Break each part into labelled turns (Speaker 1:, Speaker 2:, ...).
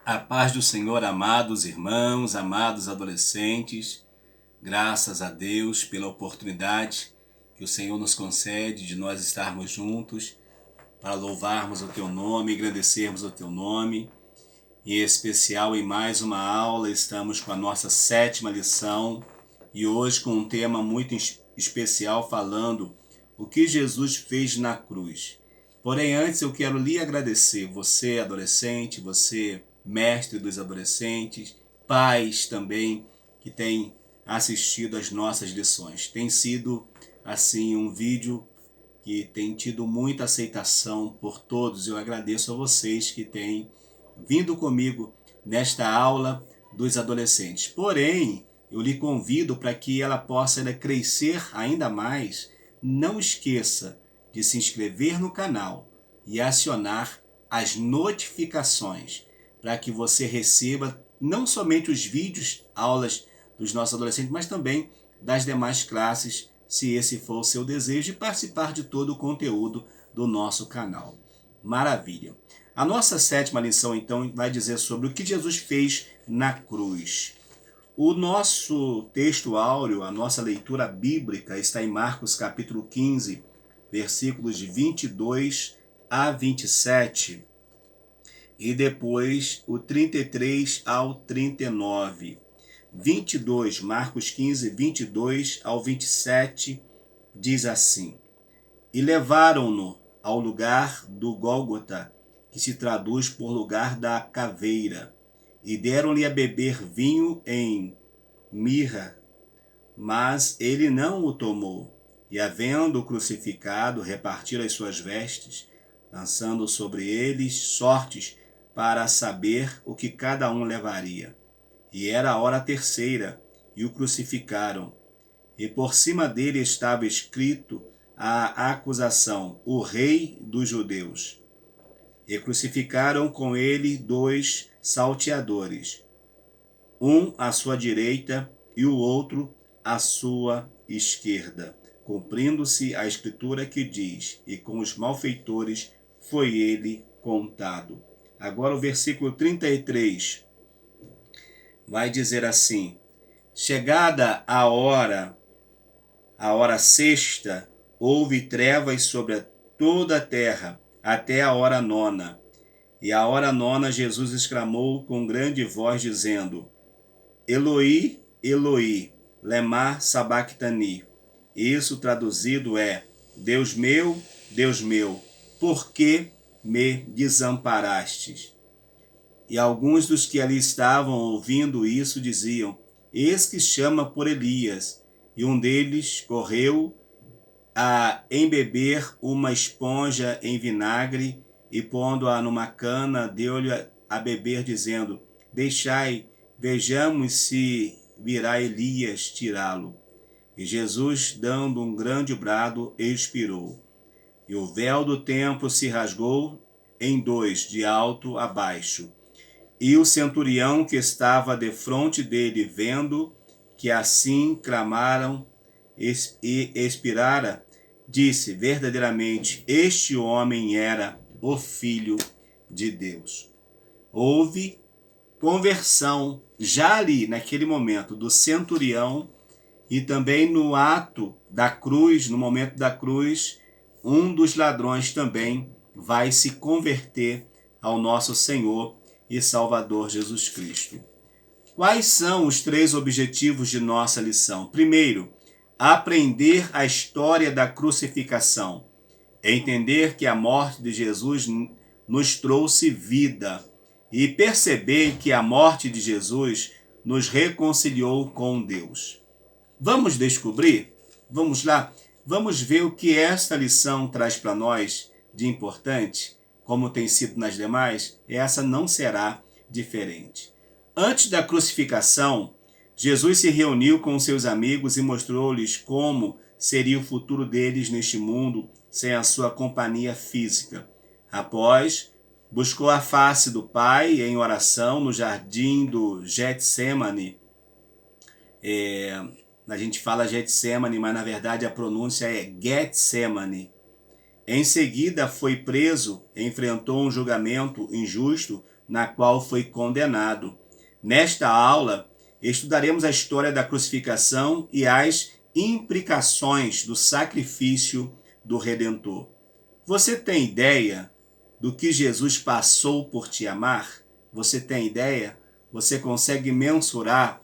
Speaker 1: A paz do Senhor, amados irmãos, amados adolescentes, graças a Deus pela oportunidade que o Senhor nos concede de nós estarmos juntos para louvarmos o Teu nome, agradecermos o Teu nome. Em especial, em mais uma aula, estamos com a nossa 7ª lição e hoje com um tema muito especial falando o que Jesus fez na cruz. Porém, antes eu quero lhe agradecer, você adolescente, você mestre dos adolescentes, pais também que têm assistido às nossas lições. Tem sido, assim, um vídeo que tem tido muita aceitação por todos. Eu agradeço a vocês que têm vindo comigo nesta aula dos adolescentes. Porém, eu lhe convido para que ela possa crescer ainda mais. Não esqueça de se inscrever no canal e acionar as notificações para que você receba não somente os vídeos, aulas dos nossos adolescentes, mas também das demais classes, se esse for o seu desejo, e participar de todo o conteúdo do nosso canal. Maravilha! A nossa 7ª lição, então, vai dizer sobre o que Jesus fez na cruz. O nosso texto áureo, a nossa leitura bíblica, está em Marcos capítulo 15, versículos de 22 a 27, e depois o 33 ao 39. 22, Marcos 15, 22 ao 27, diz assim: E levaram-no ao lugar do Gólgota, que se traduz por lugar da caveira, e deram-lhe a beber vinho em mirra, mas ele não o tomou. E havendo-o crucificado, repartiram as suas vestes, lançando sobre eles sortes para saber o que cada um levaria. E era a hora 3ª, e o crucificaram. E por cima dele estava escrito a acusação: o Rei dos Judeus. E crucificaram com ele 2 salteadores, um à sua direita e o outro à sua esquerda, cumprindo-se a escritura que diz: e com os malfeitores foi ele contado. Agora o versículo 33 vai dizer assim: chegada a hora 6ª, houve trevas sobre toda a terra, até a hora 9ª. E a hora 9ª Jesus exclamou com grande voz, dizendo: Eloi, Eloi, lema sabachthani. Isso traduzido é: Deus meu, por que me desamparastes? E alguns dos que ali estavam ouvindo isso diziam: eis que chama por Elias. E um deles correu a embeber uma esponja em vinagre e, pondo-a numa cana, deu-lhe a beber, dizendo: deixai, vejamos se virá Elias tirá-lo. E Jesus, dando um grande brado, expirou. E o véu do templo se rasgou em 2, de alto a baixo. E o centurião que estava defronte dele, vendo que assim clamaram e expirara, disse: verdadeiramente, este homem era o Filho de Deus. Houve conversão já ali, naquele momento, do centurião, e também no ato da cruz, no momento da cruz, um dos ladrões também vai se converter ao nosso Senhor e Salvador Jesus Cristo. Quais são os 3 objetivos de nossa lição? Primeiro, aprender a história da crucificação. Entender que a morte de Jesus nos trouxe vida e perceber que a morte de Jesus nos reconciliou com Deus. Vamos descobrir? Vamos lá? Vamos ver o que esta lição traz para nós de importante, como tem sido nas demais. Essa não será diferente. Antes da crucificação, Jesus se reuniu com seus amigos e mostrou-lhes como seria o futuro deles neste mundo sem a sua companhia física. Após, buscou a face do Pai em oração no jardim do Getsemane. A gente fala Getsemane, mas na verdade a pronúncia é Getsemane. Em seguida foi preso, enfrentou um julgamento injusto na qual foi condenado. Nesta aula, estudaremos a história da crucificação e as implicações do sacrifício do Redentor. Você tem ideia do que Jesus passou por te amar? Você tem ideia? Você consegue mensurar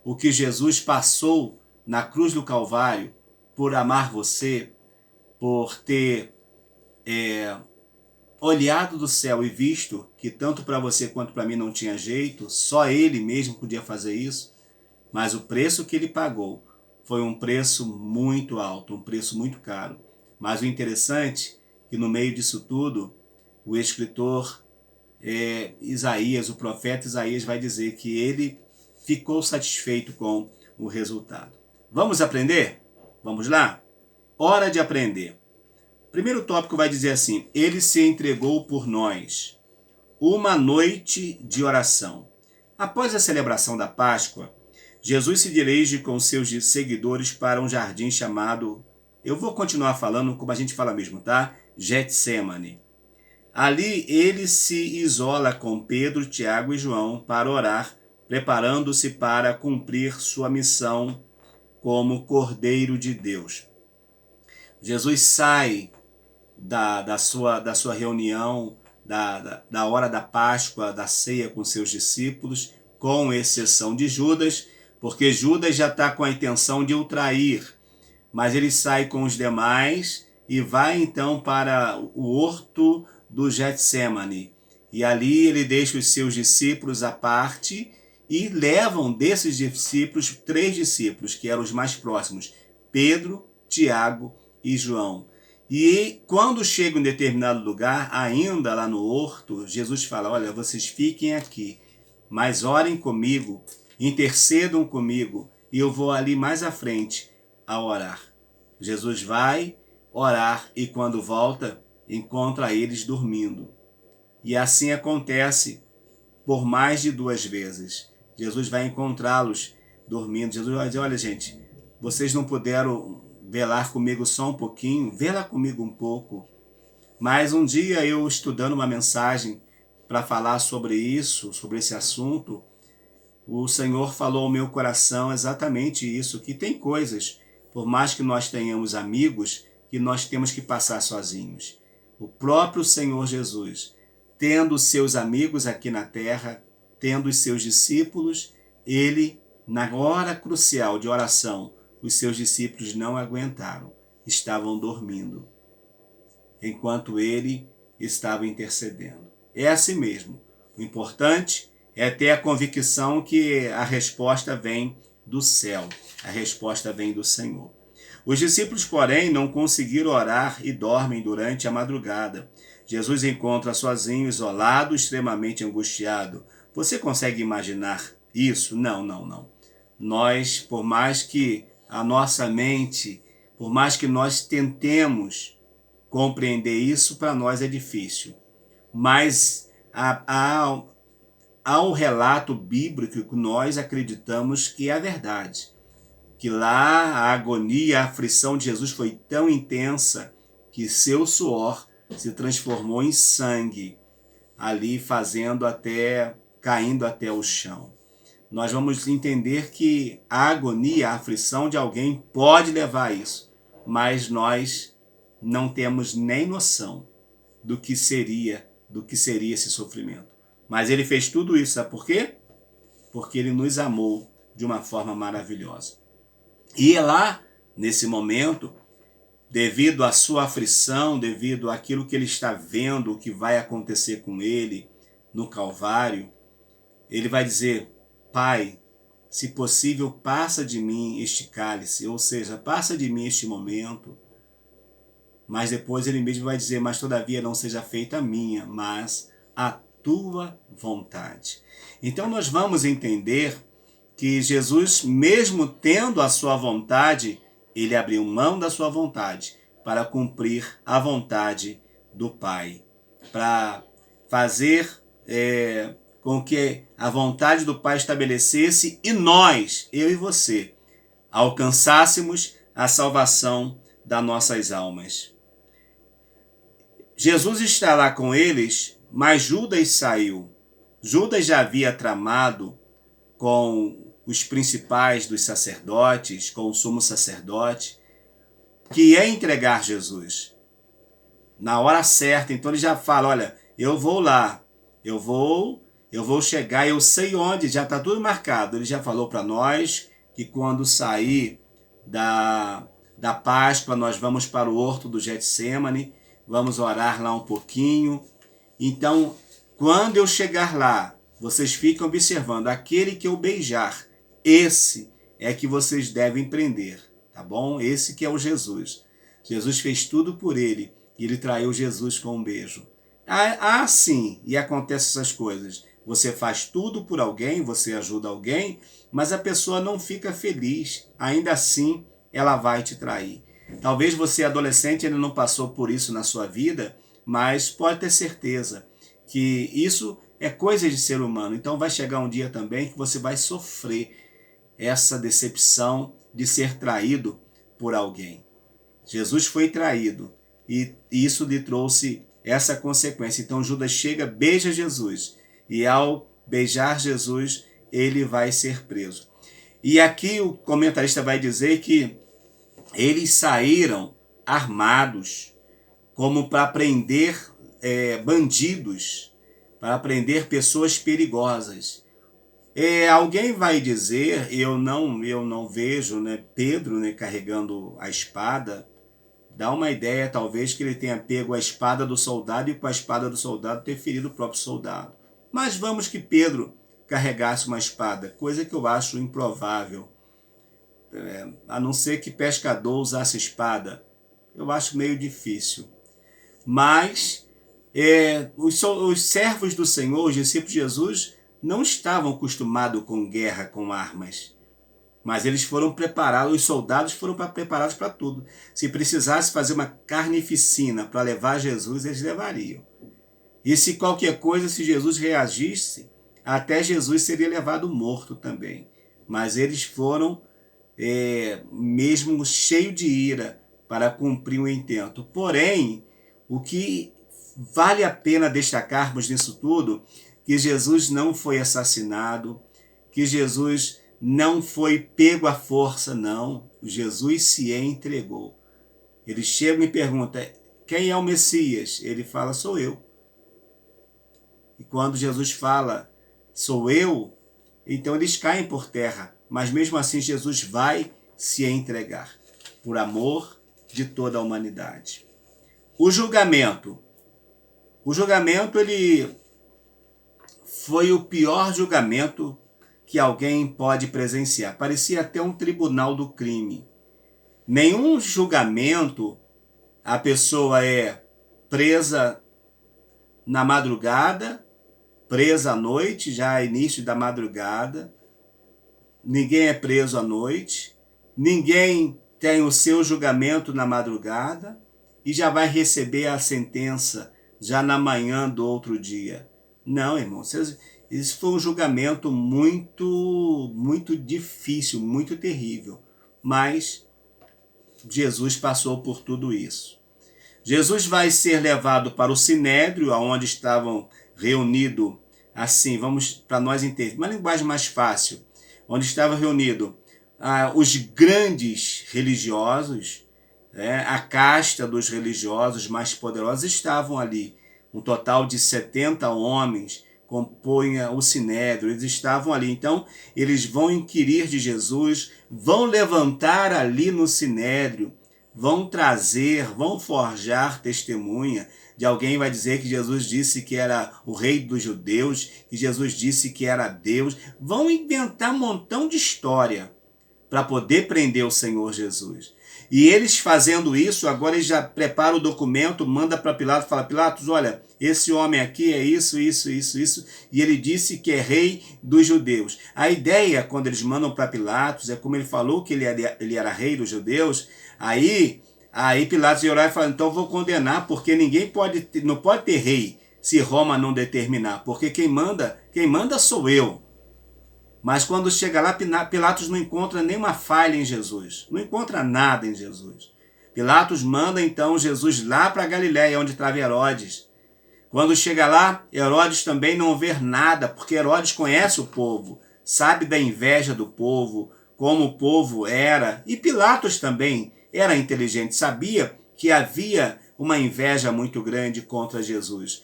Speaker 1: o que Jesus passou na cruz do Calvário por amar você, por ter olhado do céu e visto que tanto para você quanto para mim não tinha jeito, só Ele mesmo podia fazer isso, mas o preço que Ele pagou foi um preço muito alto, um preço muito caro. Mas o interessante é que no meio disso tudo, o escritor Isaías, o profeta Isaías, vai dizer que ele ficou satisfeito com o resultado. Vamos aprender? Vamos lá? Hora de aprender. Primeiro tópico vai dizer assim: ele se entregou por nós. Uma noite de oração. Após a celebração da Páscoa, Jesus se dirige com seus seguidores para um jardim chamado, eu vou continuar falando como a gente fala mesmo, tá? Getsemane. Ali ele se isola com Pedro, Tiago e João para orar, preparando-se para cumprir sua missão como Cordeiro de Deus. Jesus sai da sua reunião, da hora da Páscoa, da ceia com seus discípulos, com exceção de Judas, porque Judas já está com a intenção de o trair, mas ele sai com os demais e vai então para o horto do Getsemane. E ali ele deixa os seus discípulos à parte e levam desses discípulos 3 discípulos, que eram os mais próximos, Pedro, Tiago e João. E quando chega em determinado lugar, ainda lá no horto, Jesus fala: olha, vocês fiquem aqui, mas orem comigo, intercedam comigo, e eu vou ali mais à frente a orar. Jesus vai orar e quando volta, encontra eles dormindo. E assim acontece por mais de 2 vezes. Jesus vai encontrá-los dormindo. Jesus vai dizer: olha, gente, vocês não puderam velar comigo só um pouquinho? Vela comigo um pouco. Mas um dia eu estudando uma mensagem para falar sobre isso, sobre esse assunto, o Senhor falou ao meu coração exatamente isso, que tem coisas, por mais que nós tenhamos amigos, que nós temos que passar sozinhos. O próprio Senhor Jesus, tendo seus amigos aqui na terra, tendo os seus discípulos, ele, na hora crucial de oração, os seus discípulos não aguentaram, estavam dormindo, enquanto ele estava intercedendo. É assim mesmo. O importante é ter a convicção que a resposta vem do céu, a resposta vem do Senhor. Os discípulos, porém, não conseguiram orar e dormem durante a madrugada. Jesus encontra sozinho, isolado, extremamente angustiado. Você consegue imaginar isso? Não. Nós, por mais que a nossa mente, por mais que nós tentemos compreender isso, para nós é difícil. Mas há um relato bíblico que nós acreditamos que é a verdade. Que lá a agonia, a aflição de Jesus foi tão intensa que seu suor se transformou em sangue, ali caindo até o chão. Nós vamos entender que a agonia, a aflição de alguém pode levar a isso, mas nós não temos nem noção do que seria esse sofrimento. Mas ele fez tudo isso, sabe por quê? Porque ele nos amou de uma forma maravilhosa. E é lá, nesse momento, devido à sua aflição, devido àquilo que ele está vendo, o que vai acontecer com ele no Calvário, ele vai dizer: Pai, se possível, passa de mim este cálice, ou seja, passa de mim este momento. Mas depois ele mesmo vai dizer: mas todavia não seja feita a minha, mas a tua vontade. Então nós vamos entender que Jesus, mesmo tendo a sua vontade, ele abriu mão da sua vontade para cumprir a vontade do Pai, para fazer com que a vontade do Pai estabelecesse e nós, eu e você, alcançássemos a salvação das nossas almas. Jesus está lá com eles, mas Judas saiu. Judas já havia tramado com os principais dos sacerdotes, com o sumo sacerdote, que ia entregar Jesus na hora certa. Então ele já fala, olha, eu vou lá, eu vou chegar, eu sei onde, já está tudo marcado. Ele já falou para nós que quando sair da Páscoa, nós vamos para o horto do Getsêmani, vamos orar lá um pouquinho. Então, quando eu chegar lá, vocês ficam observando, aquele que eu beijar, esse é que vocês devem prender, tá bom? Esse que é o Jesus. Jesus fez tudo por ele, e ele traiu Jesus com um beijo. Sim, e acontecem essas coisas. Você faz tudo por alguém, você ajuda alguém, mas a pessoa não fica feliz. Ainda assim, ela vai te trair. Talvez você, adolescente, ainda não passou por isso na sua vida, mas pode ter certeza que isso é coisa de ser humano. Então vai chegar um dia também que você vai sofrer essa decepção de ser traído por alguém. Jesus foi traído e isso lhe trouxe essa consequência. Então Judas chega, beija Jesus, e ao beijar Jesus, ele vai ser preso. E aqui o comentarista vai dizer que eles saíram armados, como para prender bandidos, para prender pessoas perigosas. Alguém vai dizer, eu não vejo, né, Pedro, né, carregando a espada. Dá uma ideia, talvez, que ele tenha pego a espada do soldado e com a espada do soldado ter ferido o próprio soldado. Mas vamos que Pedro carregasse uma espada, coisa que eu acho improvável. A não ser que pescador usasse espada. Eu acho meio difícil. Mas os servos do Senhor, os discípulos de Jesus, não estavam acostumados com guerra, com armas. Mas eles foram preparados, os soldados foram preparados para tudo. Se precisasse fazer uma carnificina para levar Jesus, eles levariam. E se qualquer coisa, se Jesus reagisse, até Jesus seria levado morto também. Mas eles foram mesmo cheio de ira para cumprir o intento. Porém, o que vale a pena destacarmos nisso tudo, que Jesus não foi assassinado, que Jesus não foi pego à força, não. Jesus se entregou. Eles chegam e perguntam, quem é o Messias? Ele fala, sou eu. E quando Jesus fala, sou eu, então eles caem por terra. Mas mesmo assim Jesus vai se entregar, por amor de toda a humanidade. O julgamento. O julgamento, ele foi o pior julgamento que alguém pode presenciar. Parecia até um tribunal do crime. Nenhum julgamento a pessoa é presa na madrugada, presa à noite, já início da madrugada. Ninguém é preso à noite. Ninguém tem o seu julgamento na madrugada e já vai receber a sentença já na manhã do outro dia. Não, irmão, isso foi um julgamento muito difícil, muito terrível. Mas Jesus passou por tudo isso. Jesus vai ser levado para o Sinédrio, onde estavam reunidos, assim, vamos para nós entender, uma linguagem mais fácil, onde estavam reunidos os grandes religiosos, a casta dos religiosos mais poderosos estavam ali. Um total de 70 homens compunha o Sinédrio, eles estavam ali. Então, eles vão inquirir de Jesus, vão levantar ali no Sinédrio, vão trazer, vão forjar testemunha de alguém vai dizer que Jesus disse que era o rei dos judeus, que Jesus disse que era Deus. Vão inventar um montão de história para poder prender o Senhor Jesus. E eles fazendo isso, agora eles já preparam o documento, manda para Pilatos, fala, Pilatos, olha, esse homem aqui é isso, e ele disse que é rei dos judeus. A ideia, quando eles mandam para Pilatos, é como ele falou que ele era rei dos judeus, aí Pilatos ia orar e fala, então vou condenar, porque não pode ter rei se Roma não determinar, porque quem manda sou eu. Mas quando chega lá, Pilatos não encontra nenhuma falha em Jesus. Não encontra nada em Jesus. Pilatos manda então Jesus lá para Galiléia, onde estava Herodes. Quando chega lá, Herodes também não vê nada, porque Herodes conhece o povo, sabe da inveja do povo, como o povo era, e Pilatos também era inteligente, sabia que havia uma inveja muito grande contra Jesus.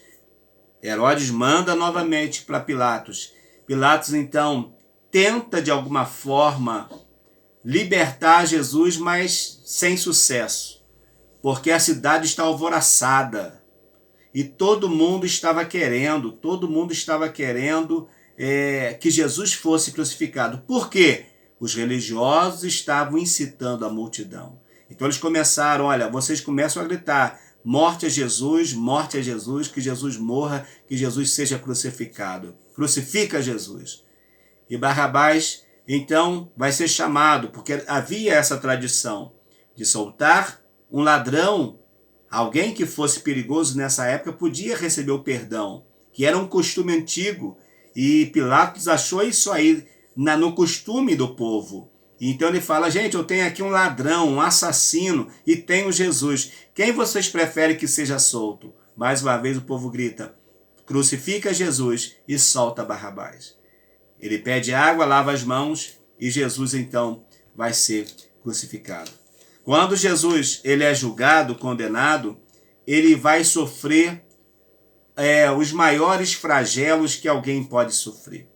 Speaker 1: Herodes manda novamente para Pilatos. Pilatos então tenta de alguma forma libertar Jesus, mas sem sucesso, porque a cidade está alvoroçada e todo mundo estava querendo que Jesus fosse crucificado. Por quê? Os religiosos estavam incitando a multidão. Então eles começaram, olha, vocês começam a gritar, morte a Jesus, que Jesus morra, que Jesus seja crucificado. Crucifica Jesus. E Barrabás, então, vai ser chamado, porque havia essa tradição de soltar um ladrão, alguém que fosse perigoso nessa época podia receber o perdão, que era um costume antigo, e Pilatos achou isso aí no costume do povo. Então ele fala, gente, eu tenho aqui um ladrão, um assassino, e tenho Jesus. Quem vocês preferem que seja solto? Mais uma vez o povo grita, crucifica Jesus e solta Barrabás. Ele pede água, lava as mãos e Jesus então vai ser crucificado. Quando Jesus ele é julgado, condenado, ele vai sofrer os maiores flagelos que alguém pode sofrer.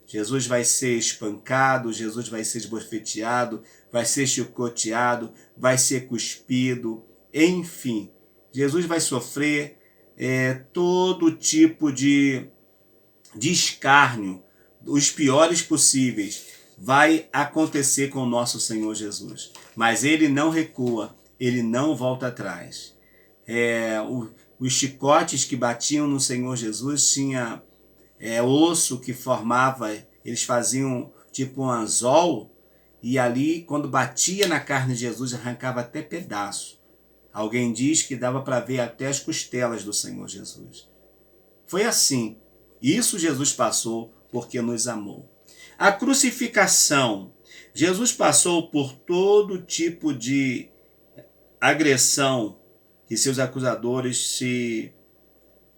Speaker 1: Jesus vai ser espancado, Jesus vai ser esbofeteado, vai ser chicoteado, vai ser cuspido, enfim. Jesus vai sofrer todo tipo de escárnio, os piores possíveis, vai acontecer com o nosso Senhor Jesus. Mas ele não recua, ele não volta atrás. Os chicotes que batiam no Senhor Jesus tinha osso que formava, eles faziam tipo um anzol, e ali, quando batia na carne de Jesus, arrancava até pedaço. Alguém diz que dava para ver até as costelas do Senhor Jesus. Foi assim. Isso Jesus passou porque nos amou. A crucificação. Jesus passou por todo tipo de agressão que seus acusadores se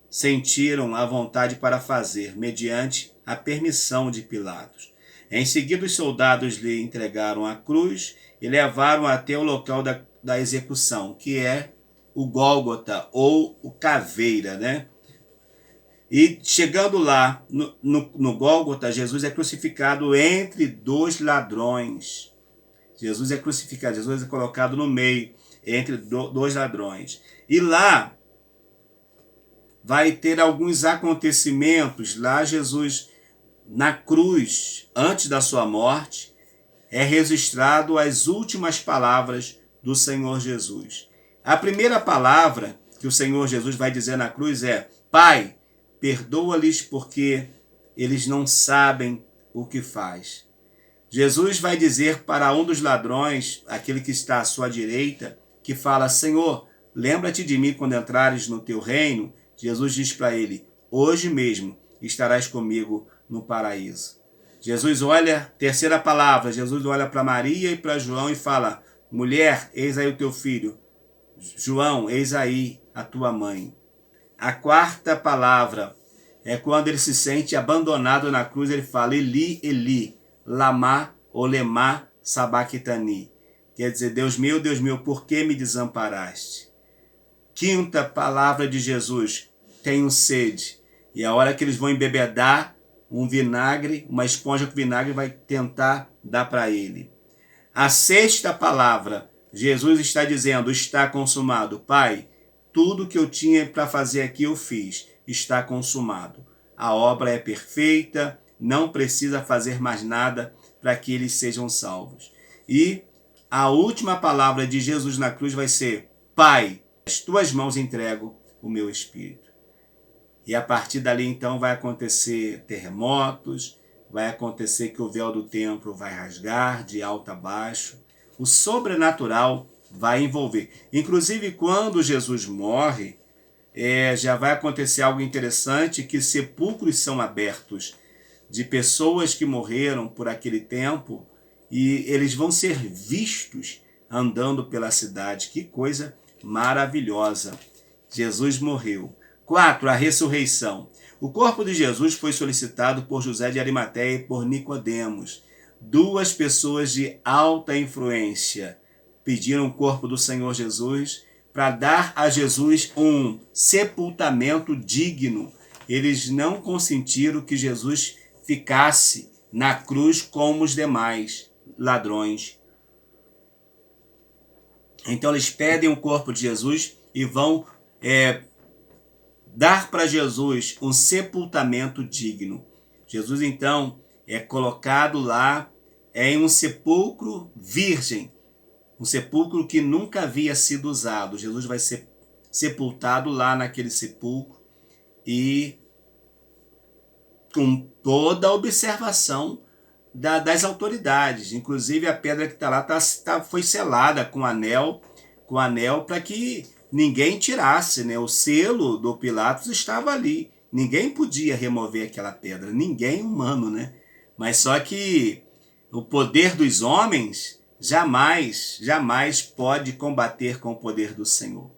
Speaker 1: sentiram à vontade para fazer, mediante a permissão de Pilatos. Em seguida, os soldados lhe entregaram a cruz e levaram até o local da execução, que é o Gólgota, ou o Caveira, né? E chegando lá, no Gólgota, Jesus é crucificado entre dois ladrões. Jesus é crucificado, Jesus é colocado no meio, entre dois ladrões. E lá vai ter alguns acontecimentos. Lá Jesus, na cruz, antes da sua morte, é registrado as últimas palavras do Senhor Jesus. A primeira palavra que o Senhor Jesus vai dizer na cruz é: Pai, perdoa-lhes porque eles não sabem o que faz. Jesus vai dizer para um dos ladrões, aquele que está à sua direita, que fala: Senhor, lembra-te de mim quando entrares no teu reino. Jesus diz para ele: hoje mesmo estarás comigo no paraíso. Jesus olha, terceira palavra, Jesus olha para Maria e para João e fala: mulher, eis aí o teu filho. João, eis aí a tua mãe. A quarta palavra é quando ele se sente abandonado na cruz, ele fala: Eli, Eli, lama ou lema sabachthani. Quer dizer, Deus meu, por que me desamparaste? Quinta palavra de Jesus: tenho sede. E a hora que eles vão embebedar um vinagre, uma esponja com vinagre, vai tentar dar para ele. A sexta palavra, Jesus está dizendo: está consumado. Pai, tudo que eu tinha para fazer aqui eu fiz, está consumado. A obra é perfeita, não precisa fazer mais nada para que eles sejam salvos. E a última palavra de Jesus na cruz vai ser: Pai, às tuas mãos entrego o meu espírito. E a partir dali então vai acontecer terremotos, vai acontecer que o véu do templo vai rasgar de alto a baixo, o sobrenatural vai envolver. Inclusive, quando Jesus morre, já vai acontecer algo interessante, que sepulcros são abertos de pessoas que morreram por aquele tempo, e eles vão ser vistos andando pela cidade. Que coisa maravilhosa! Jesus morreu, 4. A ressurreição. O corpo de Jesus foi solicitado por José de Arimateia e por Nicodemos, duas pessoas de alta influência. Pediram o corpo do Senhor Jesus para dar a Jesus um sepultamento digno. Eles não consentiram que Jesus ficasse na cruz como os demais ladrões. Então eles pedem o corpo de Jesus e vão dar para Jesus um sepultamento digno. Jesus então é colocado lá em um sepulcro virgem, um sepulcro que nunca havia sido usado. Jesus vai ser sepultado lá naquele sepulcro e com toda a observação das autoridades. Inclusive a pedra que está lá foi selada com anel para que ninguém tirasse, né? O selo do Pilatos estava ali. Ninguém podia remover aquela pedra, ninguém humano, né? Mas só que o poder dos homens jamais pode combater com o poder do Senhor.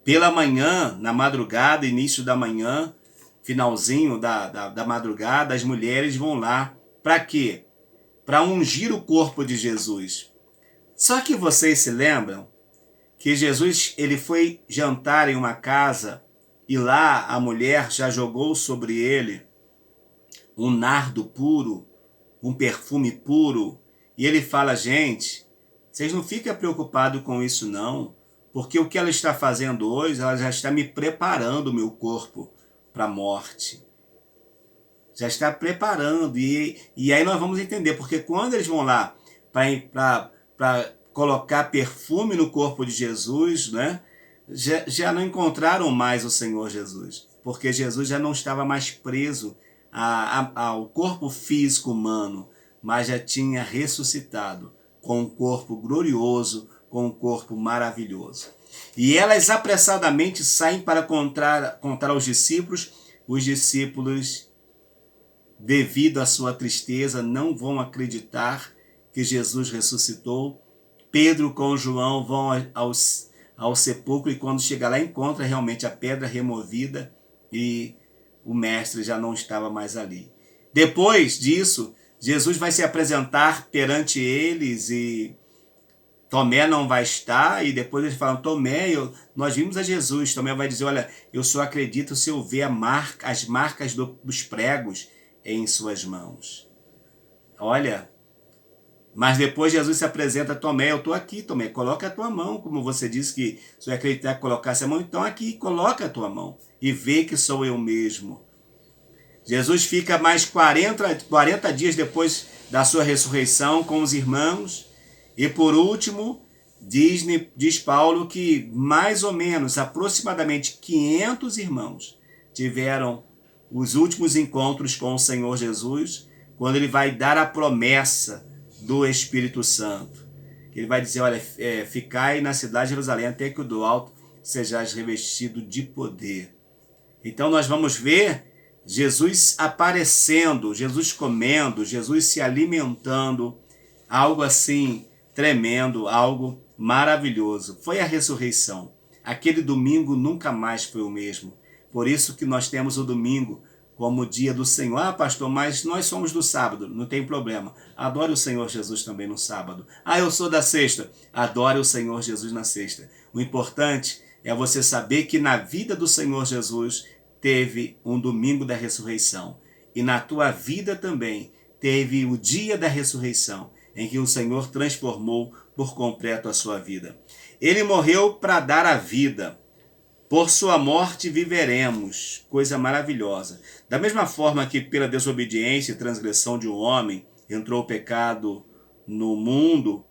Speaker 1: Pela manhã, na madrugada, início da manhã, finalzinho da madrugada, as mulheres vão lá. Para quê? Para ungir o corpo de Jesus. Só que vocês se lembram que Jesus ele foi jantar em uma casa e lá a mulher já jogou sobre ele um nardo puro, um perfume puro. E ele fala, gente, vocês não fiquem preocupados com isso não, porque o que ela está fazendo hoje, ela já está me preparando o meu corpo para a morte. Já está preparando. E aí nós vamos entender, porque quando eles vão lá para colocar perfume no corpo de Jesus, né, já não encontraram mais o Senhor Jesus, porque Jesus já não estava mais preso ao corpo físico humano, mas já tinha ressuscitado com um corpo glorioso, com um corpo maravilhoso. E elas apressadamente saem para contar aos discípulos. Os discípulos, devido à sua tristeza, não vão acreditar que Jesus ressuscitou. Pedro com João vão ao sepulcro e quando chega lá encontra realmente a pedra removida e o mestre já não estava mais ali. Depois disso, Jesus vai se apresentar perante eles e Tomé não vai estar, e depois eles falam, Tomé, nós vimos a Jesus. Tomé vai dizer, olha, eu só acredito se eu ver as marcas dos pregos em suas mãos. Olha, mas depois Jesus se apresenta a Tomé, eu estou aqui, Tomé, coloca a tua mão, como você disse que se eu acreditar que colocasse a mão, então aqui, coloca a tua mão e vê que sou eu mesmo. Jesus fica mais 40 dias depois da sua ressurreição com os irmãos. E por último, diz Paulo que mais ou menos, aproximadamente 500 irmãos tiveram os últimos encontros com o Senhor Jesus, quando ele vai dar a promessa do Espírito Santo. Ele vai dizer, olha, ficai na cidade de Jerusalém até que do alto sejais revestido de poder. Então nós vamos ver Jesus aparecendo, Jesus comendo, Jesus se alimentando, algo assim tremendo, algo maravilhoso. Foi a ressurreição. Aquele domingo nunca mais foi o mesmo. Por isso que nós temos o domingo como dia do Senhor. Ah, pastor, mas nós somos do sábado. Não tem problema. Adore o Senhor Jesus também no sábado. Ah, eu sou da sexta. Adore o Senhor Jesus na sexta. O importante é você saber que na vida do Senhor Jesus teve um domingo da ressurreição. E na tua vida também teve o dia da ressurreição, em que o Senhor transformou por completo a sua vida. Ele morreu para dar a vida. Por sua morte viveremos. Coisa maravilhosa. Da mesma forma que pela desobediência e transgressão de um homem entrou o pecado no mundo,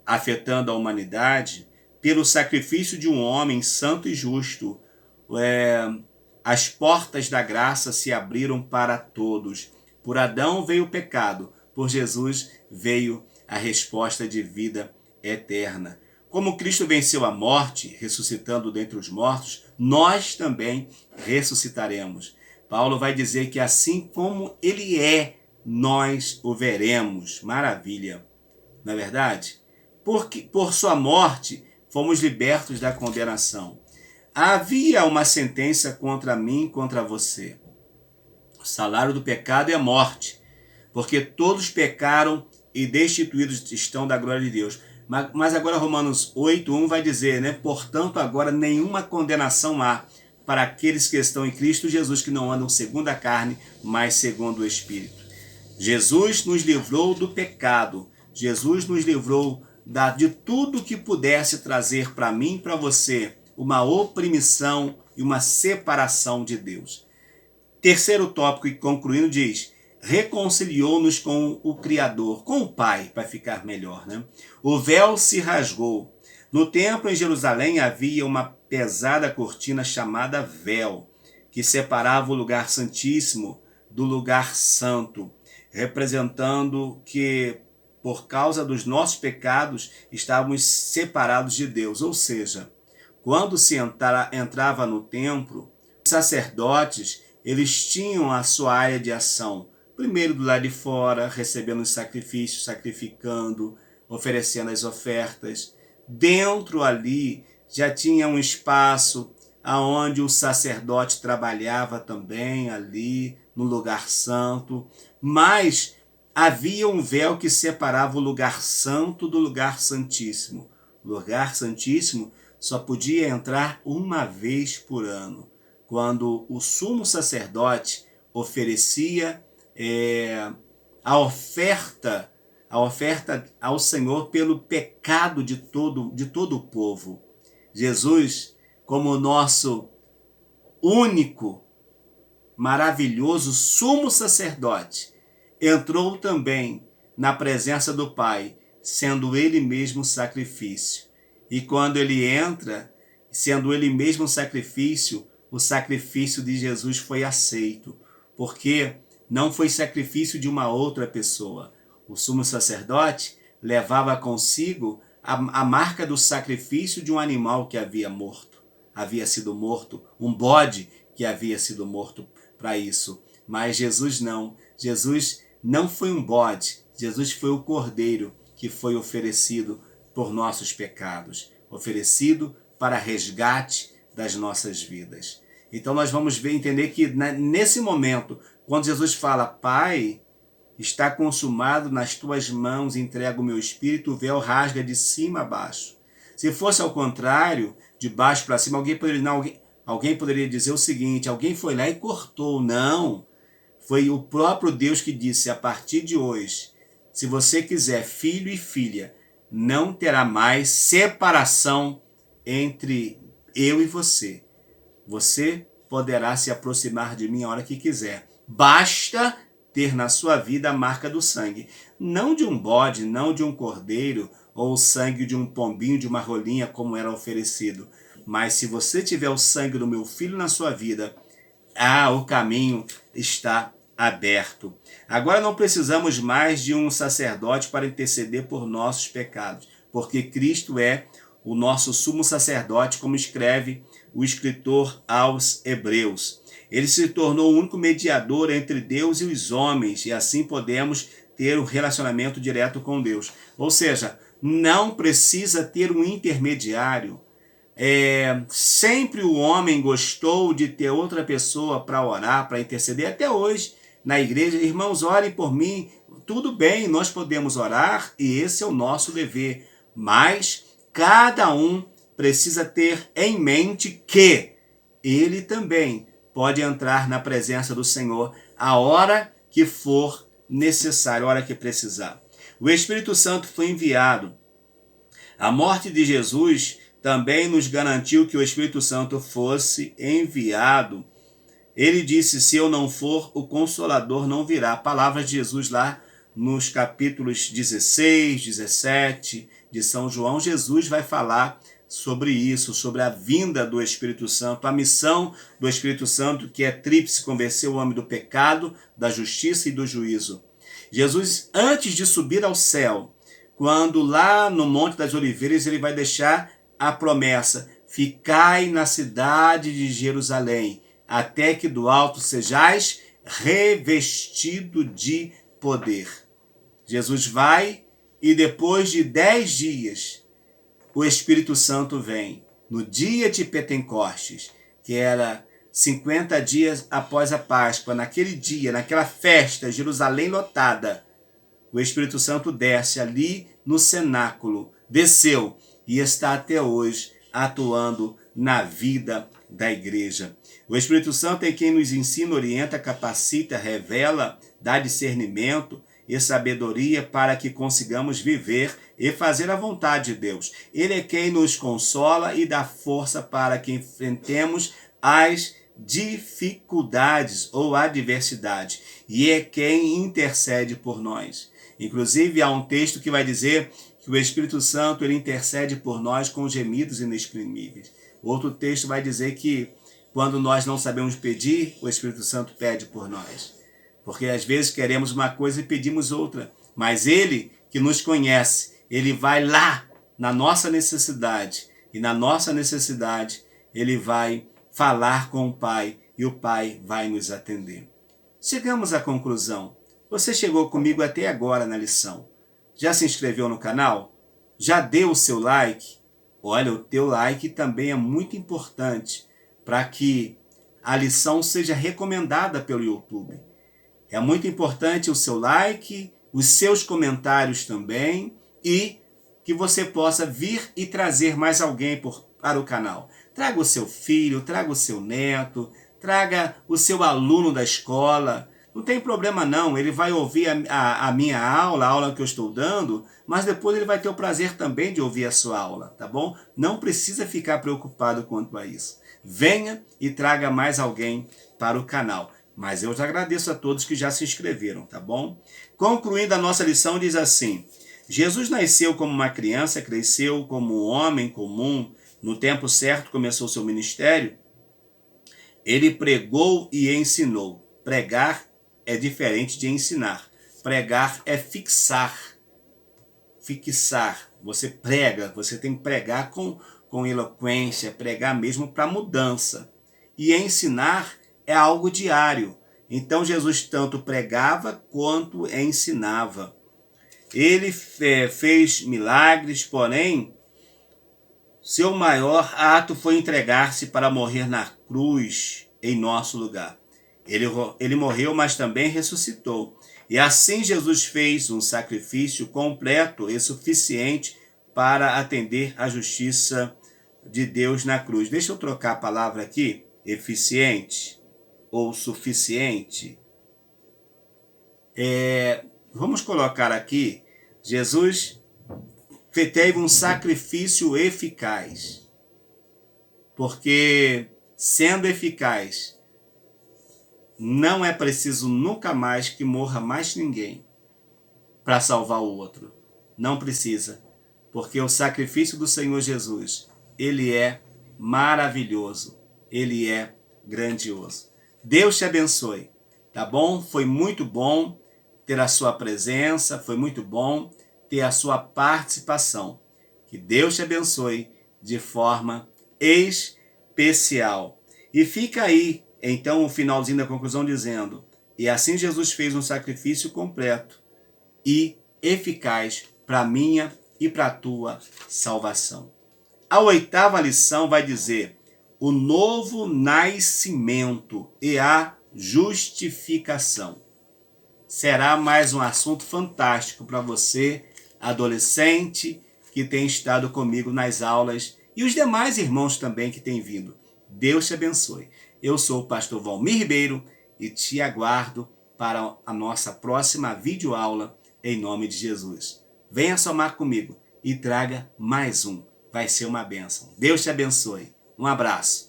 Speaker 1: afetando a humanidade, pelo sacrifício de um homem santo e justo, as portas da graça se abriram para todos. Por Adão veio o pecado, por Jesus veio a resposta de vida eterna. Como Cristo venceu a morte, ressuscitando dentre os mortos, nós também ressuscitaremos. Paulo vai dizer que assim como ele é, nós o veremos. Maravilha, não é verdade? Porque por sua morte fomos libertos da condenação. havia uma sentença contra mim, contra você. O salário do pecado é a morte, porque todos pecaram e destituídos estão da glória de Deus. Mas agora Romanos 8:1 vai dizer, né? Portanto, agora nenhuma condenação há para aqueles que estão em Cristo Jesus, que não andam segundo a carne, mas segundo o Espírito. Jesus nos livrou do pecado. Jesus nos livrou de tudo que pudesse trazer para mim e para você uma opressão e uma separação de Deus. Terceiro tópico, e concluindo, diz: reconciliou-nos com o Criador, com o Pai, para ficar melhor, né? O véu se rasgou. No templo em Jerusalém havia uma pesada cortina chamada véu, que separava o lugar santíssimo do lugar santo, representando que, por causa dos nossos pecados, estávamos separados de Deus. Ou seja, quando se entrava no templo, os sacerdotes, eles tinham a sua área de ação. Primeiro do lado de fora, recebendo os sacrifícios, sacrificando, oferecendo as ofertas. Dentro ali já tinha um espaço aonde o sacerdote trabalhava também ali no lugar santo, mas havia um véu que separava o lugar santo do lugar santíssimo. O lugar santíssimo só podia entrar uma vez por ano, quando o sumo sacerdote oferecia a oferta ao Senhor pelo pecado de todo o povo. Jesus, como nosso único, maravilhoso sumo sacerdote, entrou também na presença do Pai, sendo ele mesmo sacrifício. E quando ele entra, sendo ele mesmo sacrifício, o sacrifício de Jesus foi aceito, porque não foi sacrifício de uma outra pessoa. O sumo sacerdote levava consigo a marca do sacrifício de um animal que havia sido morto, um bode que havia sido morto para isso. Mas Jesus não foi um bode, Jesus foi o cordeiro que foi oferecido por nossos pecados, oferecido para resgate das nossas vidas. Então nós vamos entender que nesse momento, quando Jesus fala: Pai, está consumado, nas tuas mãos entrego o meu espírito, o véu rasga de cima a baixo. Se fosse ao contrário, de baixo para cima, alguém poderia dizer o seguinte: alguém foi lá e cortou. Não, foi o próprio Deus que disse: a partir de hoje, se você quiser, filho e filha, não terá mais separação entre eu e você. Você poderá se aproximar de mim a hora que quiser. Basta ter na sua vida a marca do sangue. Não de um bode, não de um cordeiro, ou o sangue de um pombinho, de uma rolinha, como era oferecido. Mas se você tiver o sangue do meu filho na sua vida, o caminho está aberto. Agora não precisamos mais de um sacerdote para interceder por nossos pecados, porque Cristo é o nosso sumo sacerdote, como escreve o escritor aos Hebreus. Ele se tornou o único mediador entre Deus e os homens, e assim podemos ter um relacionamento direto com Deus. Ou seja, não precisa ter um intermediário. Sempre o homem gostou de ter outra pessoa para orar, para interceder. Até hoje, na igreja, irmãos, orem por mim. Tudo bem, nós podemos orar e esse é o nosso dever. Mas cada um precisa ter em mente que ele também pode entrar na presença do Senhor a hora que for necessário, a hora que precisar. O Espírito Santo foi enviado. A morte de Jesus também nos garantiu que o Espírito Santo fosse enviado. Ele disse: se eu não for, o Consolador não virá. Palavras de Jesus lá nos capítulos 16, 17 de São João. Jesus vai falar sobre isso, sobre a vinda do Espírito Santo, a missão do Espírito Santo, que é tríplice: convencer o homem do pecado, da justiça e do juízo. Jesus, antes de subir ao céu, quando lá no Monte das Oliveiras ele vai deixar a promessa: ficai na cidade de Jerusalém, até que do alto sejais revestido de poder. Jesus vai e depois de 10 dias, o Espírito Santo vem. no dia de Pentecostes, que era 50 dias após a Páscoa, naquele dia, naquela festa, Jerusalém lotada, o Espírito Santo desce ali no cenáculo, desceu e está até hoje atuando na vida da igreja. O Espírito Santo é quem nos ensina, orienta, capacita, revela, dá discernimento e sabedoria para que consigamos viver e fazer a vontade de Deus. Ele é quem nos consola e dá força para que enfrentemos as dificuldades ou adversidade. E é quem intercede por nós. Inclusive, há um texto que vai dizer que o Espírito Santo ele intercede por nós com gemidos inexprimíveis. Outro texto vai dizer que quando nós não sabemos pedir, o Espírito Santo pede por nós. Porque às vezes queremos uma coisa e pedimos outra. Mas Ele, que nos conhece, Ele vai lá na nossa necessidade. E na nossa necessidade, Ele vai falar com o Pai e o Pai vai nos atender. Chegamos à conclusão. Você chegou comigo até agora na lição. Já se inscreveu no canal? Já deu o seu like? Olha, o teu like também é muito importante para que a lição seja recomendada pelo YouTube. É muito importante o seu like, os seus comentários também e que você possa vir e trazer mais alguém para o canal. Traga o seu filho, traga o seu neto, traga o seu aluno da escola. Não tem problema não, ele vai ouvir a minha aula, a aula que eu estou dando, mas depois ele vai ter o prazer também de ouvir a sua aula, tá bom? Não precisa ficar preocupado quanto a isso. Venha e traga mais alguém para o canal. Mas eu já agradeço a todos que já se inscreveram, tá bom? Concluindo a nossa lição, diz assim: Jesus nasceu como uma criança, cresceu como um homem comum, no tempo certo começou seu ministério. Ele pregou e ensinou. Pregar é diferente de ensinar. Pregar é fixar. Fixar. Você prega, você tem que pregar com eloquência, pregar mesmo para mudança. E ensinar é algo diário. Então Jesus tanto pregava quanto ensinava. Ele fez milagres, porém, seu maior ato foi entregar-se para morrer na cruz em nosso lugar. Ele morreu, mas também ressuscitou. E assim Jesus fez um sacrifício completo e suficiente para atender à justiça de Deus na cruz. Deixa eu trocar a palavra aqui, eficiente ou suficiente. Vamos colocar aqui, Jesus teve um sacrifício eficaz. Porque, sendo eficaz, não é preciso nunca mais que morra mais ninguém para salvar o outro. Não precisa. Porque o sacrifício do Senhor Jesus, ele é maravilhoso. Ele é grandioso. Deus te abençoe, tá bom? Foi muito bom ter a sua presença, foi muito bom ter a sua participação. Que Deus te abençoe de forma especial. E fica aí, então, o finalzinho da conclusão dizendo: e assim Jesus fez um sacrifício completo e eficaz para a minha e para a tua salvação. A 8ª lição vai dizer: o novo nascimento e a justificação. Será mais um assunto fantástico para você, adolescente, que tem estado comigo nas aulas e os demais irmãos também que têm vindo. Deus te abençoe. Eu sou o pastor Valmir Ribeiro e te aguardo para a nossa próxima videoaula em nome de Jesus. Venha somar comigo e traga mais um. Vai ser uma bênção. Deus te abençoe. Um abraço.